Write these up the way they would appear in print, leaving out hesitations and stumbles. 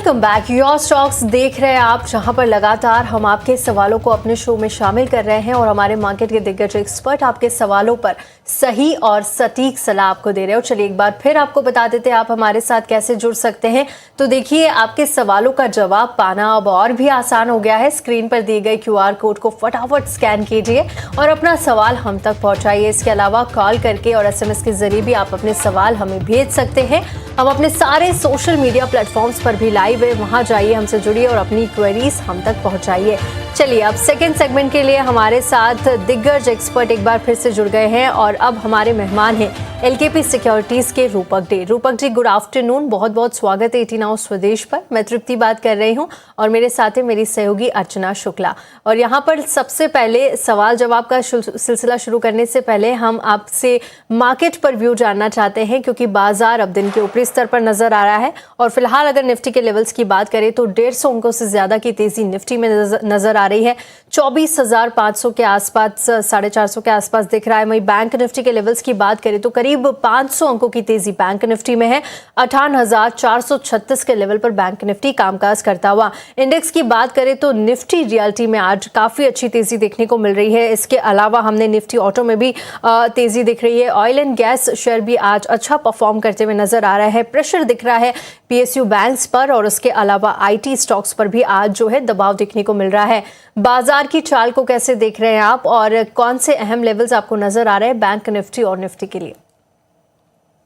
Welcome back. Your stocks देख रहे हैं आप, जहां पर लगातार हम आपके सवालों को अपने शो में शामिल कर रहे हैं और हमारे मार्केट के दिग्गज एक्सपर्ट आपके सवालों पर सही और सटीक सलाह आपको दे रहे हो। चलिए एक बार फिर आपको बता देते हैं आप हमारे साथ कैसे जुड़ सकते हैं। तो देखिए, आपके सवालों का जवाब पाना अब और भी आसान हो गया है। स्क्रीन पर दिए गए QR कोड को फटाफट स्कैन कीजिए और अपना सवाल हम तक पहुंचाइए। इसके अलावा कॉल करके और SMS के जरिए भी आप अपने सवाल हमें भेज सकते हैं। हम अपने सारे सोशल मीडिया प्लेटफॉर्म्स पर भी लाइव है, वहां जाइए, हमसे जुड़िए और अपनी क्वेरीज हम तक पहुंचाइए। चलिए अब सेकंड सेगमेंट के लिए हमारे साथ दिग्गज एक्सपर्ट एक बार फिर से जुड़ गए हैं और अब हमारे मेहमान हैं LKP सिक्योरिटीज के रूपक day. Rupak ji, good afternoon, बहुत बहुत स्वागत है 18 आवर्स स्वदेश पर। मैं तृप्ति बात कर रही हूं और मेरे साथ है मेरी सहयोगी अर्चना शुक्ला। और यहाँ पर सबसे पहले सवाल जवाब का सिलसिला शुरू करने से पहले हम आपसे मार्केट पर व्यू जानना चाहते हैं, क्योंकि बाजार अब दिन के ऊपरी स्तर पर नजर आ रहा है और फिलहाल अगर निफ्टी के लेवल्स की बात करें तो 150 अंकों से ज्यादा की तेजी निफ्टी में नजर आ रही है। 24,500 के आसपास, 450 के आसपास दिख रहा है। वहीं बैंक निफ्टी के लेवल्स की बात करें तो करीब 500 अंकों की तेजी बैंक निफ्टी में है। 58,436 के लेवल पर बैंक निफ्टी कामकाज करता हुआ। इंडेक्स की बात करें तो निफ्टी रियल्टी में आज काफी अच्छी तेजी देखने को मिल रही है। इसके अलावा हमने निफ्टी ऑटो में भी तेजी दिख रही है। ऑयल एंड गैस शेयर भी आज अच्छा परफॉर्म करते हुए नजर आ रहा है। प्रेशर दिख रहा है PSU बैंक्स पर और उसके अलावा IT स्टॉक्स पर भी आज जो है दबाव देखने को मिल रहा है। बाजार की चाल को कैसे देख रहे हैं आप और कौन से अहम लेवल्स आपको नजर आ रहे हैं बैंक निफ्टी और निफ्टी के लिए?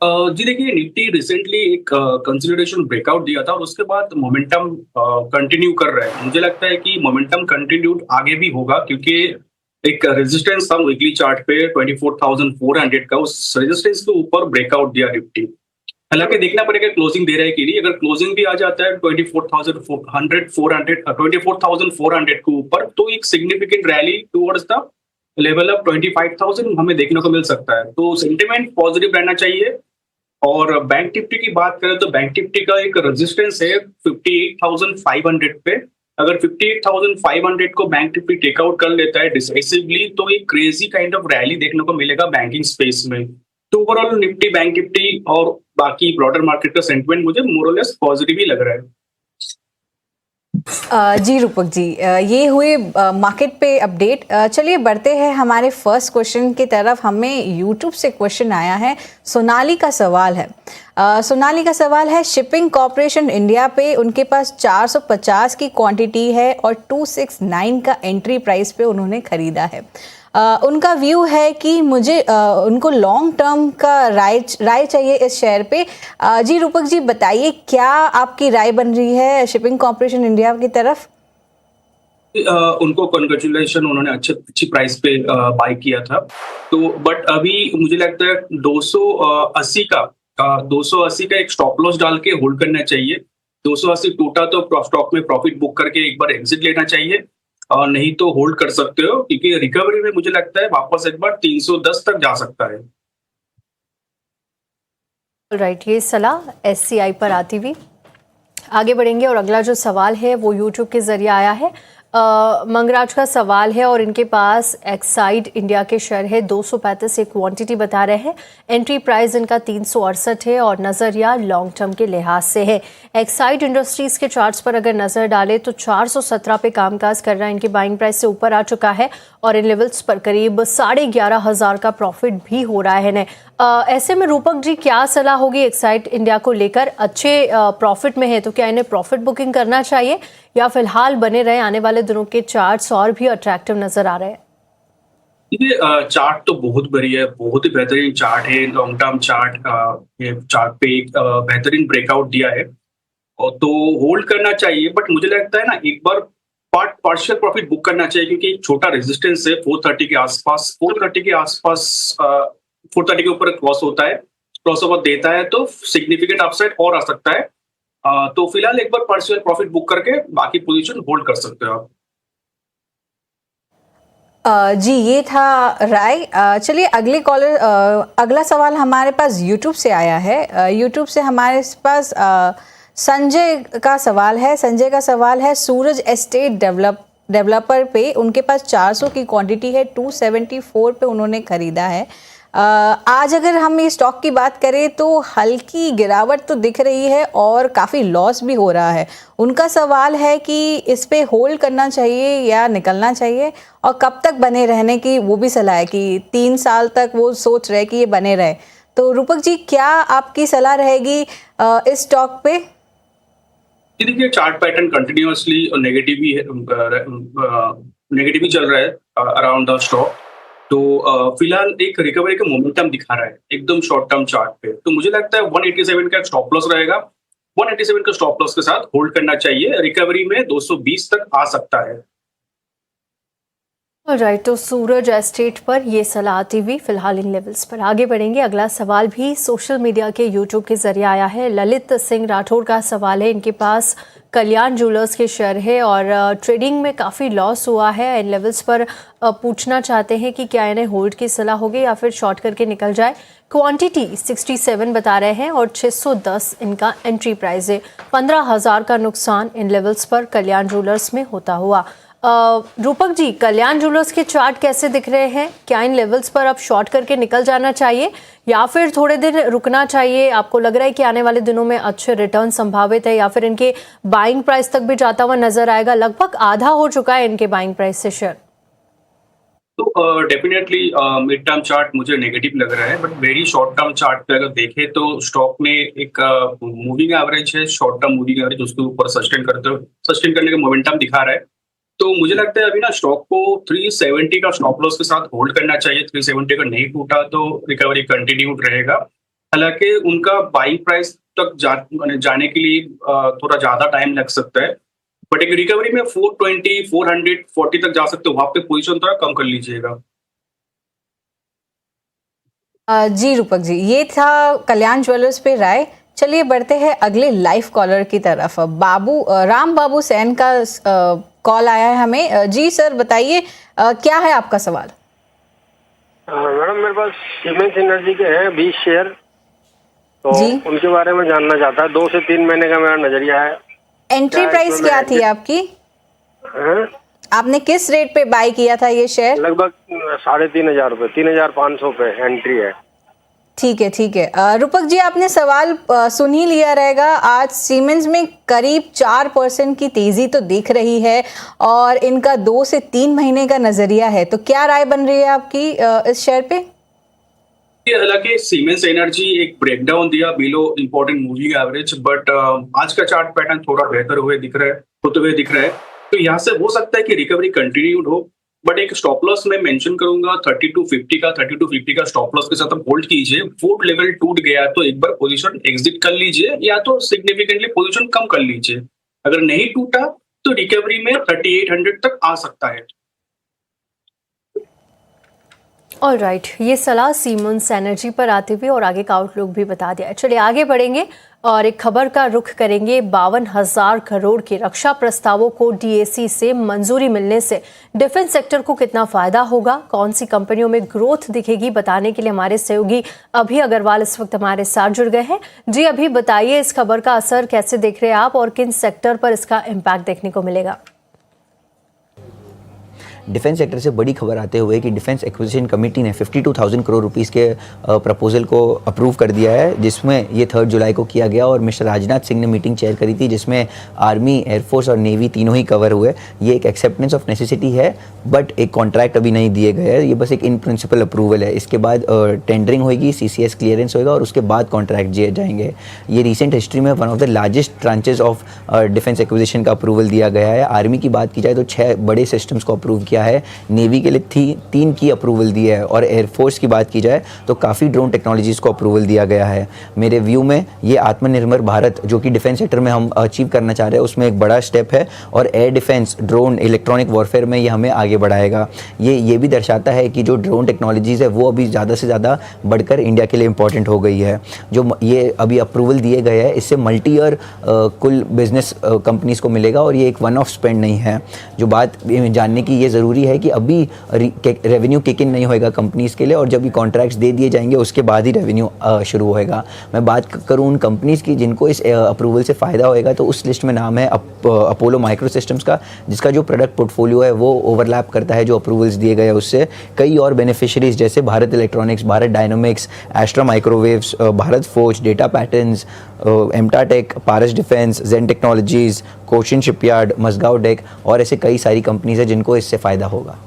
जी देखिए, निफ्टी रिसेंटली एक कंसोलिडेशन ब्रेकआउट दिया था और उसके बाद मोमेंटम कंटिन्यू कर रहा है। मुझे लगता है कि मोमेंटम कंटिन्यूड आगे भी होगा, क्योंकि एक रेजिस्टेंस था वीकली चार्ट पे 24,400 का, उस रेजिस्टेंस के ऊपर ब्रेकआउट दिया निफ्टी। हालांकि देखना पड़ेगा क्लोजिंग दे रहा है कि नहीं। अगर क्लोजिंग भी आ जाता है 24,400 के ऊपर, तो एक significant rally towards the level of 25,000 हमें देखने को मिल सकता है। तो सेंटिमेंट पॉजिटिव रहना चाहिए। और बैंक निफ्टी की बात करें तो बैंक निफ्टी का एक रेजिस्टेंस है 58,500 पे। अगर 58,500 को बैंक निफ्टी टेकआउट कर लेता है डिसाइसिवली, तो एक क्रेजी काइंड ऑफ रैली देखने को मिलेगा बैंकिंग स्पेस में। तो ओवरऑल निफ्टी, बैंक निफ्टी और बाकी ब्रॉडर मार्केट का सेंटिमेंट मुझे मोरलेस पॉजिटिव ही लग रहा है। जी रूपक जी, ये हुए मार्केट पे अपडेट। चलिए बढ़ते हैं हमारे फर्स्ट क्वेश्चन की तरफ। हमें यूट्यूब से क्वेश्चन आया है। सोनाली का सवाल है। सोनाली का सवाल है, शिपिंग कॉरपोरेशन इंडिया पे उनके पास 450 की क्वांटिटी है और 269 का एंट्री प्राइस पे उन्होंने खरीदा है। उनका व्यू है कि मुझे उनको लॉन्ग टर्म का राय चाहिए इस शेयर पे। जी रूपक जी, बताइए क्या आपकी राय बन रही है शिपिंग कॉर्पोरेशन इंडिया की तरफ? उनको कंग्रेचुलेशन, उन्होंने अच्छी प्राइस पे बाय किया था। तो बट अभी मुझे लगता है 280 का एक स्टॉप लॉस डाल के होल्ड करना चाहिए। 280 टूटा तो स्टॉक में प्रॉफिट बुक करके एक बार एग्जिट लेना चाहिए, और नहीं तो होल्ड कर सकते हो, क्योंकि रिकवरी में मुझे लगता है वापस एक बार 310 तक जा सकता है। राइट, ये सलाह SCI पर आती हुई आगे बढ़ेंगे। और अगला जो सवाल है वो यूट्यूब के जरिए आया है। मंगराज का सवाल है और इनके पास एक्साइड इंडिया के शेयर है, 235 एक क्वांटिटी बता रहे हैं। एंट्री प्राइस इनका 368 है और नजरिया लॉन्ग टर्म के लिहाज से है। एक्साइड इंडस्ट्रीज के चार्ट्स पर अगर नजर डाले तो 417 पे कामकाज कर रहा है। इनकी बाइंग प्राइस से ऊपर आ चुका है और इन लेवल्स पर करीब 11,500 का प्रॉफिट भी हो रहा है। ऐसे में रूपक जी, क्या सलाह होगी एक्साइड इंडिया को लेकर? अच्छे प्रॉफिट में है तो क्या इन्हें प्रॉफिट बुकिंग करना चाहिए या फिलहाल बने रहे? आने वाले दिनों के चार्ट्स और भी अट्रैक्टिव नजर आ रहे हैं। ये चार्ट तो बहुत बढ़िया है, बहुत ही बेहतरीन चार्ट है। लॉन्ग टर्म चार्ट, ये चार्ट पे एक बेहतरीन ब्रेकआउट दिया है और तो होल्ड करना चाहिए। बट मुझे लगता है ना, एक बार पार्शियल प्रॉफिट बुक करना चाहिए, क्योंकि एक छोटा रेजिस्टेंस है 430 के आसपास। 430 के ऊपर क्रॉस होता है, क्रॉस ओवर देता है तो सिग्निफिकेंट अपसाइड और आ सकता है। तो फिलहाल एक बार पार्शियल प्रॉफिट बुक करके बाकी पोजीशन होल्ड कर सकते हो आप। जी, ये था राय। चलिए अगला सवाल हमारे पास यूट्यूब से आया है। यूट्यूब से हमारे पास संजय का सवाल है। संजय का सवाल है, सूरज एस्टेट डेवलपर पे उनके पास 400 की क्वांटिटी है, 274 पे उन्होंने खरीदा है। आज अगर हम ये स्टॉक की बात करें तो हल्की गिरावट तो दिख रही है और काफ़ी लॉस भी हो रहा है। उनका सवाल है कि इस पे होल्ड करना चाहिए या निकलना चाहिए, और कब तक बने रहने की वो भी सलाह है कि 3 साल तक वो सोच रहे कि ये बने रहे। तो रूपक जी, क्या आपकी सलाह रहेगी इस स्टॉक पे? देखिए, चार्ट पैटर्न कंटिन्यूअसली नेगेटिव ही नेगेटिव ही चल रहा है अराउंड द स्टॉक। तो फिलहाल एक रिकवरी का मोमेंटम दिखा रहा है एकदम शॉर्ट टर्म चार्ट पे। तो मुझे लगता है 187 का स्टॉप लॉस रहेगा। 187 का स्टॉप लॉस के साथ होल्ड करना चाहिए। रिकवरी में 220 तक आ सकता है। राइट, तो सूरज एस्टेट पर ये सलाह आती हुई फिलहाल इन लेवल्स पर आगे बढ़ेंगे। अगला सवाल भी सोशल मीडिया के यूट्यूब के जरिए आया है। ललित सिंह राठौर का सवाल है, इनके पास कल्याण ज्वेलर्स के शेयर है और ट्रेडिंग में काफ़ी लॉस हुआ है। इन लेवल्स पर पूछना चाहते हैं कि क्या इन्हें होल्ड की सलाह होगी या फिर शॉर्ट करके निकल जाए। क्वांटिटी 67 बता रहे हैं और 610 इनका एंट्री प्राइस है। 15,000 का नुकसान इन लेवल्स पर कल्याण ज्वेलर्स में होता हुआ। रूपक जी, कल्याण ज्वेलर्स के चार्ट कैसे दिख रहे हैं? क्या इन लेवल्स पर अब शॉर्ट करके निकल जाना चाहिए या फिर थोड़े दिन रुकना चाहिए? आपको लग रहा है कि आने वाले दिनों में अच्छे रिटर्न संभावित है या फिर इनके बाइंग प्राइस तक भी जाता हुआ नजर आएगा? लगभग आधा हो चुका है इनके बाइंग प्राइस से शेयर। तो डेफिनेटली मिड टर्म चार्ट मुझे नेगेटिव लग रहा है, but very short term chart पे अगर देखें तो स्टॉक में एक मूविंग एवरेज है, शॉर्ट टर्म मूविंग एवरेज, उसके ऊपर सस्टेन करने का मोमेंटम दिखा रहा है। तो मुझे लगता है अभी ना स्टॉक को 370 का स्टॉप लॉस के साथ होल्ड करना चाहिए। 370 का नहीं टूटा तो रिकवरी कंटिन्यूड रहेगा। हालांकि उनका बाइंग प्राइस तक जाने के लिए थोड़ा ज्यादा टाइम लग सकता है, बट एक रिकवरी में 420, 440 तक जा सकते हो। वहां पे पोजीशन थोड़ा कम कर लीजिएगा। जी रूपक जी, ये था कल्याण ज्वेलर्स पे राय। चलिए बढ़ते हैं अगले लाइव कॉलर की तरफ। राम बाबू सैन का कॉल आया है हमें। जी सर, बताइए क्या है आपका सवाल? मैडम, मेरे पास सीमेंस एनर्जी के हैं 20 शेयर, तो जी, उनके बारे में जानना चाहता है। 2 से 3 महीने का मेरा नजरिया है। एंट्री प्राइस क्या थी आपकी? हैं? आपने किस रेट पे बाय किया था ये शेयर? लगभग 3,500 रुपये, 3,500 पे एंट्री है। ठीक है, ठीक है। रूपक जी, आपने सवाल सुन ही लिया रहेगा। आज सीमेंस में करीब 4% की तेजी तो दिख रही है और इनका 2 से 3 महीने का नजरिया है। तो क्या राय बन रही है आपकी इस शेयर पे? हालांकि सीमेंस एनर्जी एक ब्रेकडाउन दिया below important moving average, but आज का चार्ट पैटर्न थोड़ा बेहतर होते हुए दिख रहा है। तो यहाँ से हो सकता है कि रिकवरी कंटिन्यूड हो, बट एक स्टॉप लॉस मैं मेंशन करूंगा 3250 का स्टॉप लॉस के साथ आप होल्ड कीजिए। फोर्थ लेवल टूट गया तो एक बार पोजीशन एग्जिट कर लीजिए या तो सिग्निफिकेंटली पोजीशन कम कर लीजिए। अगर नहीं टूटा तो रिकवरी में 3800 तक आ सकता है। ऑल राइट, ये सलाह सीमेंस एनर्जी पर आते हुए और आगे का आउटलुक भी बता दिया। चलिए आगे बढ़ेंगे और एक खबर का रुख करेंगे। 52,000 करोड़ के रक्षा प्रस्तावों को डीएसी से मंजूरी मिलने से डिफेंस सेक्टर को कितना फायदा होगा, कौन सी कंपनियों में ग्रोथ दिखेगी, बताने के लिए हमारे सहयोगी अभी अग्रवाल इस वक्त हमारे साथ जुड़ गए हैं। जी अभी बताइए, इस खबर का असर कैसे देख रहे हैं आप और किन सेक्टर पर इसका इम्पैक्ट देखने को मिलेगा? डिफेंस सेक्टर से बड़ी खबर आते हुए कि डिफेंस एक्विजिशन कमेटी ने 52,000 करोड़ रुपीस के प्रपोजल को अप्रूव कर दिया है, जिसमें ये 3 जुलाई को किया गया और मिस्टर राजनाथ सिंह ने मीटिंग चेयर करी थी, जिसमें आर्मी, एयरफोर्स और नेवी तीनों ही कवर हुए। ये एक एक्सेप्टेंस ऑफ नेसेसिटी है, बट एक कॉन्ट्रैक्ट अभी नहीं दिए गए हैं। ये बस एक इन प्रिंसिपल अप्रूवल है। इसके बाद टेंडरिंग होगी, CCS क्लियरेंस होगा और उसके बाद कॉन्ट्रैक्ट दिए जाएंगे। ये रिसेंट हिस्ट्री में one of the largest tranches of defence acquisition का अप्रूवल दिया गया है। आर्मी की बात की जाए तो 6 बड़े सिस्टम्स को अप्रूव किया है, नेवी के लिए 3 की अप्रूवल दी है और एयरफोर्स की बात की जाए तो काफ़ी ड्रोन टेक्नोलॉजीज़ को अप्रूवल दिया गया है। मेरे व्यू में ये आत्मनिर्भर भारत जो कि डिफेंस सेक्टर में हम अचीव करना चाह रहे हैं उसमें एक बड़ा स्टेप है और air defence, drone, electronic warfare में ये हमें आगे बढ़ाएगा। ये भी दर्शाता है कि जो ड्रोन टेक्नोलॉजीज़ है वो अभी ज़्यादा से ज़्यादा बढ़कर इंडिया के लिए इंपॉर्टेंट हो गई है। जो ये अभी अप्रूवल दिए गए हैं इससे मल्टी ईयर कुल बिजनेस कंपनीज़ को मिलेगा और ये एक वन ऑफ स्पेंड नहीं है। जो बात जानने की ये ज़रूरी ज़रूरी है कि अभी रेवेन्यू किक इन नहीं होएगा कंपनीज़ के लिए, और जब ये कॉन्ट्रैक्ट्स दे दिए जाएंगे उसके बाद ही रेवेन्यू शुरू होएगा। मैं बात करूँ उन कंपनीज़ की जिनको इस अप्रूवल से फ़ायदा होएगा, तो उस लिस्ट में नाम है अपोलो माइक्रो सिस्टम्स का, जिसका जो प्रोडक्ट पोर्टफोलियो है वो ओवरलैप करता है जो अप्रूवल्स दिए गए उससे। कई और बेनिफिशरीज जैसे Bharat Electronics, Bharat Dynamics, Astra Microwaves, Bharat Forge, Data Patterns, एमटाटेक, Paras Defence, Zen Technologies, Cochin Shipyard, Mazagon Dock और ऐसे कई सारी कंपनीज हैं जिनको इससे फ़ायदा होगा।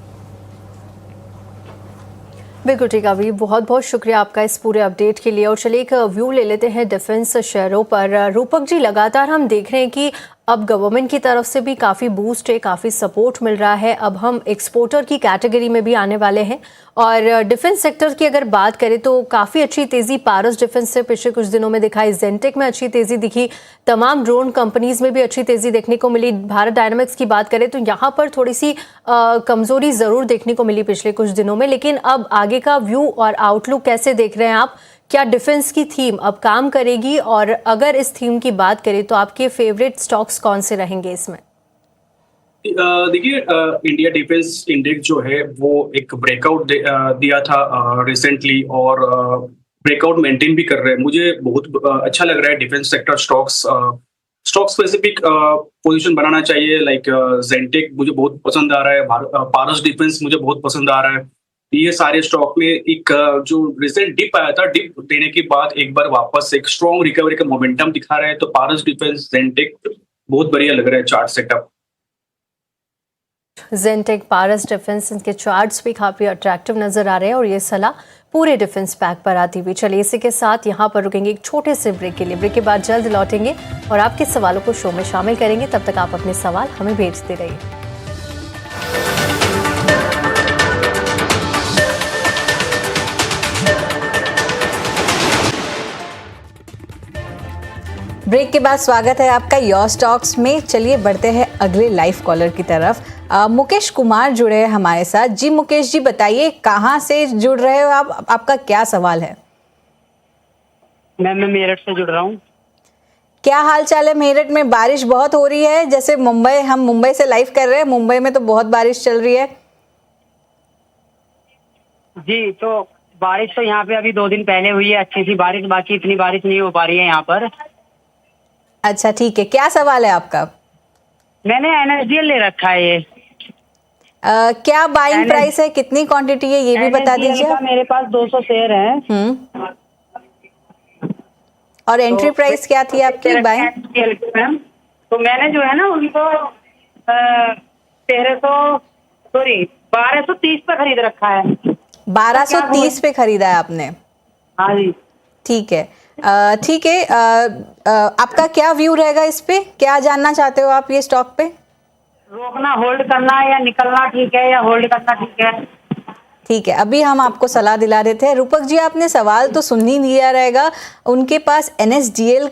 बिल्कुल ठीक है अभी, बहुत बहुत शुक्रिया आपका इस पूरे अपडेट के लिए। और चलिए एक व्यू ले लेते हैं डिफेंस शेयरों पर। रूपक जी, लगातार हम देख रहे हैं कि अब गवर्नमेंट की तरफ से भी काफ़ी बूस्ट है, काफ़ी सपोर्ट मिल रहा है। अब हम एक्सपोर्टर की कैटेगरी में भी आने वाले हैं। और डिफेंस सेक्टर की अगर बात करें तो काफ़ी अच्छी तेज़ी पारस डिफेंस से पिछले कुछ दिनों में दिखाई, जेनटेक में अच्छी तेज़ी दिखी, तमाम ड्रोन कंपनीज में भी अच्छी तेज़ी देखने को मिली। भारत डायनामिक्स की बात करें तो यहाँ पर थोड़ी सी कमज़ोरी ज़रूर देखने को मिली पिछले कुछ दिनों में, लेकिन अब आगे का व्यू और आउटलुक कैसे देख रहे हैं आप? क्या डिफेंस की थीम अब काम करेगी? और अगर इस थीम की बात करें तो आपके फेवरेट स्टॉक्स कौन से रहेंगे इसमें? देखिए, इंडिया डिफेंस इंडेक्स जो है वो एक ब्रेकआउट दिया था रिसेंटली, और ब्रेकआउट मेंटेन भी कर रहे हैं। मुझे बहुत अच्छा लग रहा है defence sector stock specific position बनाना चाहिए। लाइक जेनटेक मुझे बहुत पसंद आ रहा है, पारस डिफेंस मुझे बहुत पसंद आ रहा है। ये सारे स्टॉक में एक जो रिसेंट डिप आया था, डिप देने के बाद एक बार वापस एक स्ट्रॉन्ग रिकवरी का मोमेंटम दिखा रहा है। तो पारस डिफेंस, जेनटेक बहुत बढ़िया लग रहा है चार्ट सेटअप। जेनटेक, पारस डिफेंस, इनके चार्ट्स भी काफ़ी अट्रैक्टिव नजर आ रहे हैं और ये सलाह पूरे डिफेंस पैक पर आती हुई। चलिए इसी के साथ यहाँ पर रुकेंगे एक छोटे से ब्रेक के लिए। ब्रेक के बाद जल्द लौटेंगे और आपके सवालों को शो में शामिल करेंगे। तब तक आप अपने सवाल हमें भेजते रहिए। ब्रेक के बाद स्वागत है आपका योर स्टॉक्स में। चलिए बढ़ते हैं अगले लाइव कॉलर की तरफ। मुकेश कुमार जुड़े हैं हमारे साथ। जी मुकेश जी, बताइए कहाँ से जुड़ रहे हो आप, आपका क्या सवाल है? मैं मेरठ से जुड़ रहा हूँ। क्या हाल चाल है मेरठ में? बारिश बहुत हो रही है, जैसे मुंबई, हम मुंबई से लाइव कर रहे हैं, मुंबई में तो बहुत बारिश चल रही है। जी, तो बारिश तो यहाँ पे अभी 2 दिन पहले हुई है अच्छी सी बारिश, बाकी इतनी बारिश नहीं हो पा रही है यहाँ पर। अच्छा ठीक है, क्या सवाल है आपका? मैंने एनएसडीएल ले रखा है ये। क्या बाइंग प्राइस है, कितनी क्वांटिटी है, ये भी बता दीजिए। का मेरे पास 200 शेयर है। और एंट्री प्राइस क्या थी आपकी बाइंग? तो मैंने जो है ना उनको 1230 पे खरीद रखा है। 1230 पे खरीदा है आपने? हाँ जी। ठीक है, ठीक है। आपका क्या व्यू रहेगा इस पे, क्या जानना चाहते हो आप ये स्टॉक पे? रोकना, होल्ड करना या निकलना ठीक है, या होल्ड करना ठीक है? ठीक है, अभी हम आपको सलाह दिला देते हैं। रूपक जी, आपने सवाल तो सुन ही लिया रहेगा। उनके पास एनएसडीएल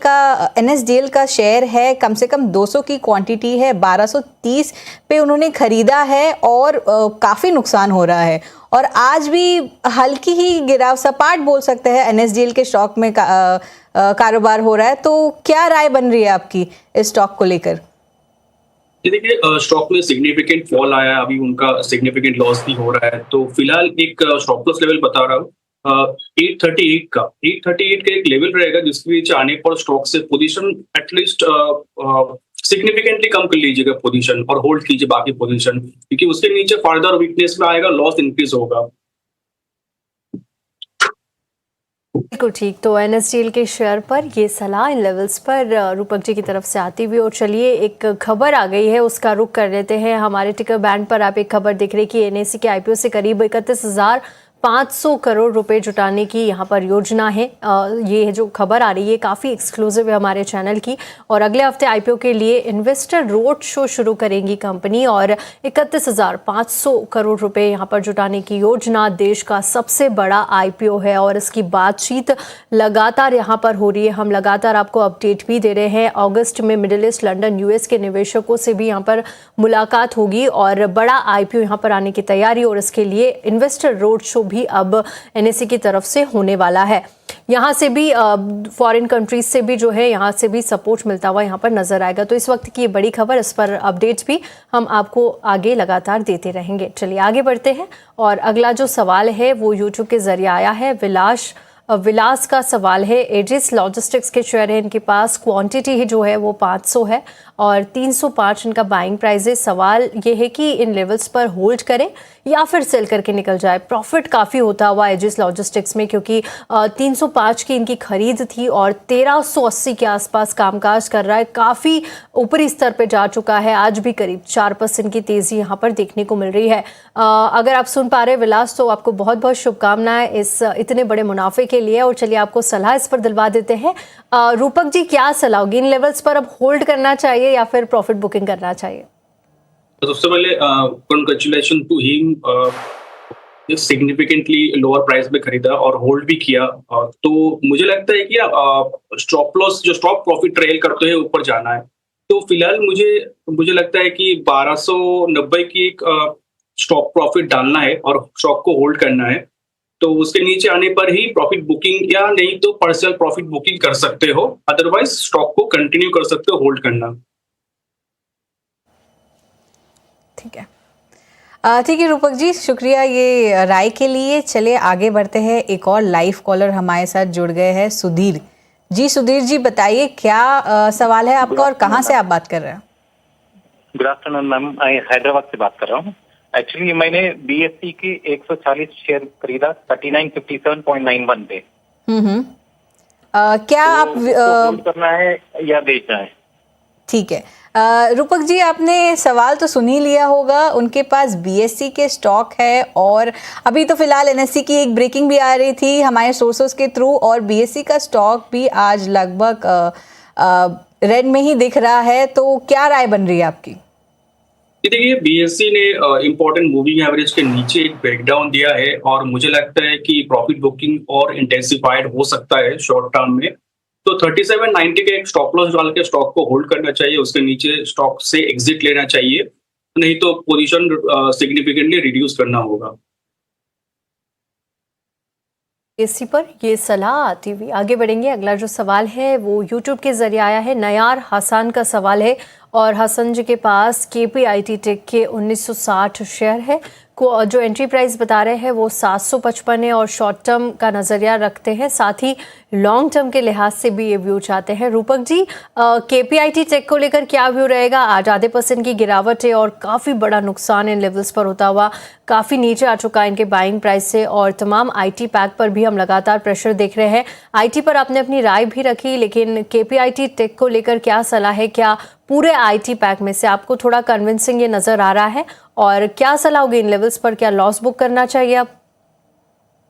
का शेयर है, कम से कम 200 की क्वांटिटी है, 1230 पे उन्होंने खरीदा है और काफ़ी नुकसान हो रहा है। और आज भी हल्की ही गिराव, सपाट बोल सकते हैं, एनएसडीएल के स्टॉक में कारोबार हो रहा है। तो क्या राय बन रही है आपकी इस स्टॉक को लेकर? देखिए, स्टॉक में सिग्निफिकेंट फॉल आया है, अभी उनका सिग्निफिकेंट लॉस भी हो रहा है। तो फिलहाल एक स्टॉप लॉस लेवल बता रहा हूँ 838 का। 838 का एक लेवल रहेगा जिसके बीच आने पर स्टॉक से पोजीशन एटलीस्ट सिग्निफिकेंटली कम कर लीजिएगा पोजीशन, और होल्ड कीजिए बाकी पोजीशन, क्योंकि उसके नीचे फर्दर वीकनेस में आएगा, लॉस इंक्रीज होगा। बिल्कुल ठीक। तो एनएसडीएल के शेयर पर ये सलाह इन लेवल्स पर रूपक जी की तरफ से आती हुई। और चलिए एक खबर आ गई है, उसका रुख कर लेते हैं। हमारे टिकर बैंड पर आप एक खबर देख रहे हैं कि एनएसई के आईपीओ से करीब 31,500 करोड़ रुपए जुटाने की यहाँ पर योजना है। ये जो खबर आ रही है काफ़ी एक्सक्लूसिव है हमारे चैनल की। और अगले हफ्ते आईपीओ के लिए इन्वेस्टर रोड शो शुरू करेंगी कंपनी, और 31,500 करोड़ रुपए यहाँ पर जुटाने की योजना देश का सबसे बड़ा आईपीओ है। और इसकी बातचीत लगातार यहाँ पर हो रही है, हम लगातार आपको अपडेट भी दे रहे हैं। अगस्त में मिडिल ईस्ट, लंदन, यूएस के निवेशकों से भी यहाँ पर मुलाकात होगी और बड़ा आईपीओ यहाँ पर आने की तैयारी, और इसके लिए इन्वेस्टर रोड शो भी अब एनएसई की तरफ से होने वाला है। यहाँ से भी फॉरेन कंट्रीज से भी जो है यहाँ से भी सपोर्ट मिलता हुआ यहाँ पर नजर आएगा। तो इस वक्त की ये बड़ी खबर, इस पर अपडेट्स भी हम आपको आगे लगातार देते रहेंगे। चलिए आगे बढ़ते हैं और अगला जो सवाल है वो यूट्यूब के जरिए आया है। विलास का सवाल है। एजिस लॉजिस्टिक्स के शेयर है, इनके पास क्वांटिटी ही जो है वो 500 है और 305 इनका बाइंग प्राइस है। सवाल ये है कि इन लेवल्स पर होल्ड करें या फिर सेल करके निकल जाए। प्रॉफिट काफ़ी होता हुआ एजिस लॉजिस्टिक्स में, क्योंकि 305 की इनकी खरीद थी और 1380 के आसपास कामकाज कर रहा है, काफ़ी ऊपरी स्तर पे जा चुका है। आज भी करीब 4% की तेज़ी यहाँ पर देखने को मिल रही है। अगर आप सुन पा रहे हैं विलास, तो आपको बहुत बहुत शुभकामनाएं इस इतने बड़े मुनाफे के लिए। और चलिए आपको सलाह इस पर दिलवा देते हैं। रूपक जी, क्या सलाह होगी, इन लेवल्स पर अब होल्ड करना चाहिए या फिर प्रॉफिट बुकिंग करना चाहिए? तो सबसे पहले congratulation to him, significantly lower price में खरीदा और होल्ड भी किया। तो मुझे लगता है कि स्टॉप लॉस जो स्टॉप प्रॉफिट ट्रेल करते हैं ऊपर जाना है। तो फिलहाल मुझे लगता है कि 1290 की एक स्टॉप प्रॉफिट डालना है और स्टॉक को होल्ड करना है। तो उसके नीचे आने पर ही प्रॉफिट बुकिंग या नहीं तो पार्शियल प्रॉफिट बुकिंग कर सकते हो, अदरवाइज स्टॉक को कंटिन्यू कर सकते हो होल्ड करना। ठीक है, ठीक है रूपक जी, शुक्रिया ये राय के लिए। चलिए आगे बढ़ते हैं। एक और लाइव कॉलर हमारे साथ जुड़ गए हैं, सुधीर जी। सुधीर जी बताइए क्या सवाल है आपका और कहाँ से आप बात कर रहे हैं? गुड आफ्टरनून मैम, मैं हैदराबाद से बात कर रहा हूँ। एक्चुअली मैंने बीएससी की 140 शेयर खरीदा 3957.91 पे। क्या तो आप होल्ड करना है या बेचना है? ठीक है, रूपक जी आपने सवाल तो सुन ही लिया होगा। उनके पास बीएससी के स्टॉक है और अभी तो फिलहाल एनएससी की एक ब्रेकिंग भी आ रही थी हमारे सोर्सेस के थ्रू, और बीएससी का स्टॉक भी आज लगभग रेड में ही दिख रहा है। तो क्या राय बन रही है आपकी? देखिए, बीएससी ने इम्पोर्टेंट मूविंग एवरेज के नीचे एक ब्रेकडाउन दिया है और मुझे लगता है कि प्रॉफिट बुकिंग और इंटेंसिफाइड हो सकता है शॉर्ट टर्म में। तो 3790 के एक स्टॉप लॉस डाल के स्टॉक को होल्ड करना चाहिए, उसके नीचे स्टॉक से एग्जिट लेना चाहिए, नहीं तो पोजीशन सिग्निफिकेंटली रिड्यूस करना होगा। इसी पर ये सलाह आती हुई आगे बढ़ेंगे। अगला जो सवाल है वो यूट्यूब के जरिए आया है। नयार हसन का सवाल है और हसन जी के पास केपीआईटी टेक के 1960 शेयर है। को जो एंट्री प्राइस बता रहे हैं वो 755 है और शॉर्ट टर्म का नज़रिया रखते हैं, साथ ही लॉन्ग टर्म के लिहाज से भी ये व्यू चाहते हैं। रूपक जी, केपीआईटी टेक को लेकर क्या व्यू रहेगा? आज आधे % की गिरावट है और काफ़ी बड़ा नुकसान इन लेवल्स पर होता हुआ काफ़ी नीचे आ चुका है इनके बाइंग प्राइस से, और तमाम आईटी पैक पर भी हम लगातार प्रेशर देख रहे हैं। आईटी पर आपने अपनी राय भी रखी, लेकिन केपीआईटी टेक को लेकर क्या सलाह है? क्या पूरे आईटी पैक में से आपको थोड़ा कन्विंसिंग ये नजर आ रहा है, और क्या सलाह होगी इन लेवल्स पर? क्या लॉस बुक करना चाहिए अब?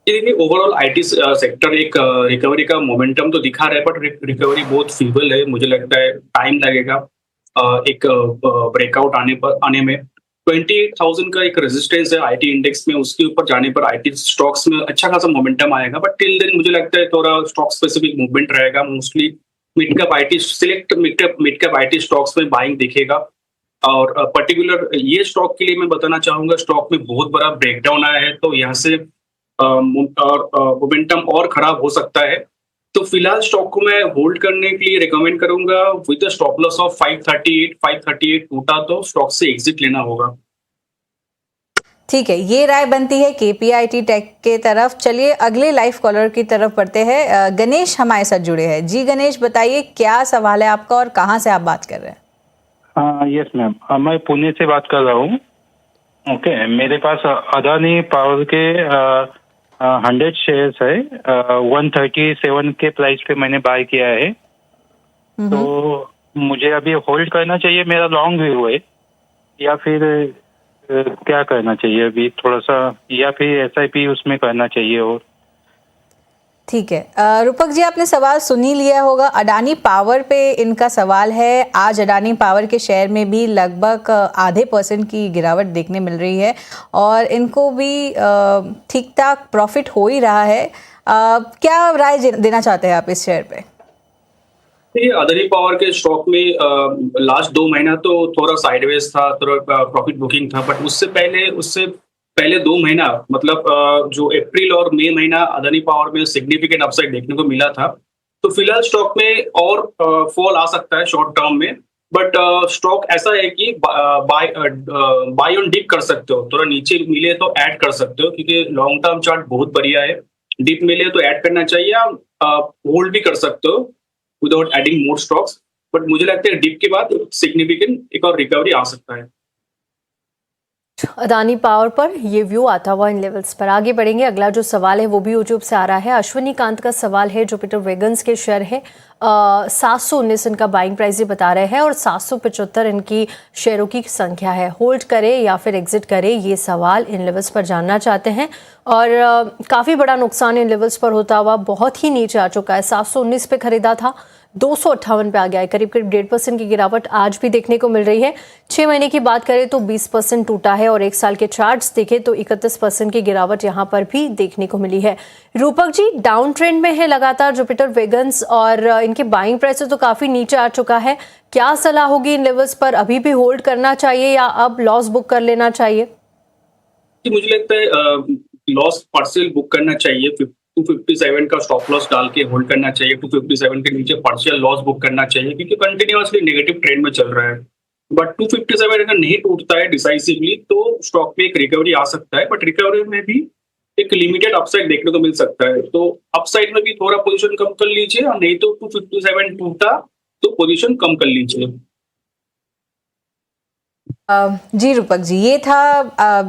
ओवरऑल आईटी सेक्टर एक रिकवरी का मोमेंटम तो दिखा रहा है, बट रिकवरी बहुत फीबल है। मुझे लगता है टाइम लगेगा एक ब्रेकआउट आने में। 28,000 का एक रेजिस्टेंस है आईटी इंडेक्स में, उसके ऊपर जाने पर आईटी स्टॉक्स में अच्छा खासा मोमेंटम आएगा, बट टिल देन मुझे लगता है थोड़ा स्टॉक स्पेसिफिक मूवमेंट रहेगा। Mostly mid cap IT stocks में बाइंग दिखेगा, और पर्टिकुलर ये स्टॉक के लिए मैं बताना चाहूंगा, स्टॉक में बहुत बड़ा ब्रेकडाउन आया है, तो यहाँ से मोमेंटम और खराब हो सकता है। तो फिलहाल स्टॉक को मैं होल्ड करने के लिए रिकमेंड करूंगा विद स्टॉप लॉस ऑफ 538 टूटा तो स्टॉक से एग्जिट लेना होगा। ठीक है, ये राय बनती है केपीआईटी टेक के तरफ। चलिए अगले लाइव कॉलर की तरफ बढ़ते हैं। गणेश हमारे साथ जुड़े हैं। जी गणेश बताइए क्या सवाल है आपका और कहाँ से आप बात कर रहे हैं? यस मैम, मैं पुणे से बात कर रहा हूँ। ओके, मेरे पास अदानी पावर के 100 शेयर्स है। 137 के प्राइस पे मैंने बाय किया है। तो मुझे अभी होल्ड करना चाहिए, मेरा लॉन्ग व्यू है, या फिर क्या करना चाहिए अभी थोड़ा सा, या फिर एसआईपी उसमें करना चाहिए? और ठीक है, रूपक जी आपने सवाल सुन ही लिया होगा। अडानी पावर पे इनका सवाल है। आज अडानी पावर के शेयर में भी लगभग आधे % की गिरावट देखने मिल रही है और इनको भी ठीक ठाक प्रॉफिट हो ही रहा है। क्या राय देना चाहते हैं आप इस शेयर पे? अदानी पावर के स्टॉक में लास्ट 2 महीना तो थोड़ा साइडवेज था, थोड़ा प्रॉफिट बुकिंग था, बट उससे पहले 2 महीना मतलब जो अप्रैल और मई महीना अदानी पावर में सिग्निफिकेंट अपसाइड देखने को मिला था, तो फिलहाल स्टॉक में और फॉल आ सकता है शॉर्ट टर्म में, बट स्टॉक ऐसा है कि बाय ऑन डिप कर सकते हो, थोड़ा नीचे मिले तो ऐड कर सकते हो, क्योंकि लॉन्ग टर्म चार्ट बहुत बढ़िया है। डिप मिले तो ऐड करना चाहिए, आप होल्ड भी कर सकते हो without adding more stocks, but मुझे लगता है डिप के बाद सिग्निफिकेंट एक और रिकवरी आ सकता है। अदानी पावर पर ये व्यू आता हुआ इन लेवल्स पर। आगे बढ़ेंगे, अगला जो सवाल है वो भी यूट्यूब से आ रहा है। अश्वनी कांत का सवाल है, जुपिटर वेगन्स के शेयर है, 719 इनका बाइंग प्राइस ये बता रहे हैं और 775 इनकी शेयरों की संख्या है। होल्ड करें या फिर एग्जिट करें, ये सवाल इन लेवल्स पर जानना चाहते हैं। और काफ़ी बड़ा नुकसान इन लेवल्स पर होता हुआ बहुत ही नीचे आ चुका है। 719 पे खरीदा था, 258 पे आ गया है, करीब करीब 1.5% की गिरावट आज भी देखने को मिल रही है। 6 महीने की बात करें तो 20% टूटा है और 1 साल के चार्ट्स देखें तो 31% की गिरावट यहां पर भी देखने को मिली है। रूपक जी, डाउन ट्रेंड में है लगातार जुपिटर वेगन्स और इनके बाइंग प्राइस तो काफी नीचे आ चुका है। क्या सलाह होगी इन लेवल्स पर? अभी भी होल्ड करना चाहिए या अब लॉस बुक कर लेना चाहिए? मुझे लगता है लॉस पार्शियल बुक करना चाहिए, 257 का स्टॉप लॉस डाल के होल्ड करना चाहिए, 257 के नीचे पार्शियल लॉस बुक करना चाहिए, क्योंकि कंटिन्यूअसली नेगेटिव ट्रेंड में चल रहा है। बट 257 अगर नहीं टूटता है डिसाइसिवली तो स्टॉक पे एक रिकवरी आ सकता है, बट रिकवरी में भी एक लिमिटेड अपसाइड देखने को मिल सकता है। तो अपसाइड में भी थोड़ा पोजीशन कम कर लीजिए, और नहीं तो 257 टूटा तो पोजीशन कम कर लीजिए। जी रूपक जी, ये था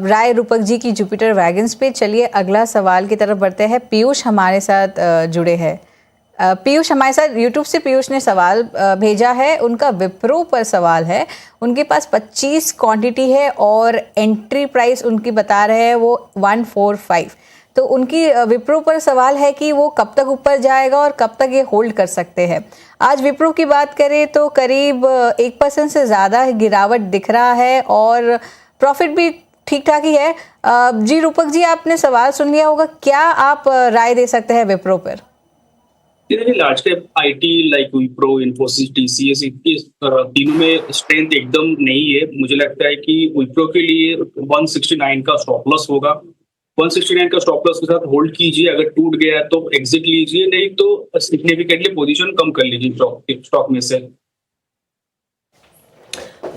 राय रूपक जी की जुपिटर वैगन्स पे। चलिए अगला सवाल की तरफ बढ़ते हैं। पीयूष हमारे साथ जुड़े हैं। पीयूष हमारे साथ यूट्यूब से पीयूष ने सवाल भेजा है, उनका विप्रो पर सवाल है। उनके पास 25 क्वांटिटी है और एंट्री प्राइस उनकी बता रहे हैं वो 145। तो उनकी विप्रो पर सवाल है कि वो कब तक ऊपर जाएगा और कब तक ये होल्ड कर सकते हैं। आज विप्रो की बात करें तो करीब 1% से ज़्यादा गिरावट दिख रहा है और प्रॉफिट भी ठीक ठाक ही है। जी रूपक जी, आपने सवाल सुन लिया होगा, क्या आप राय दे सकते हैं विप्रो पर? Large cap IT like Wipro, Infosys, TCS, तीनों में स्ट्रेंथ एकदम नहीं है। मुझे लगता है कि विप्रो के लिए 169 का स्टॉप लॉस होगा। 169 का स्टॉप लॉस के साथ होल्ड कीजिए, अगर टूट गया तो एग्जिट लीजिए, नहीं तो सिग्निफिकेंटली पोजीशन कम कर लीजिए स्टॉक में से।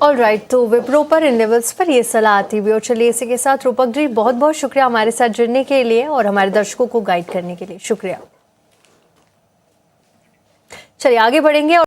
ऑलराइट, तो विप्रो पर इन लेवल्स पर ये सलाह आती हुई। और चलिए इसी के साथ रूपक जी, बहुत बहुत शुक्रिया हमारे साथ जुड़ने के लिए और हमारे दर्शकों को गाइड करने के लिए। शुक्रिया। चलिए आगे बढ़ेंगे और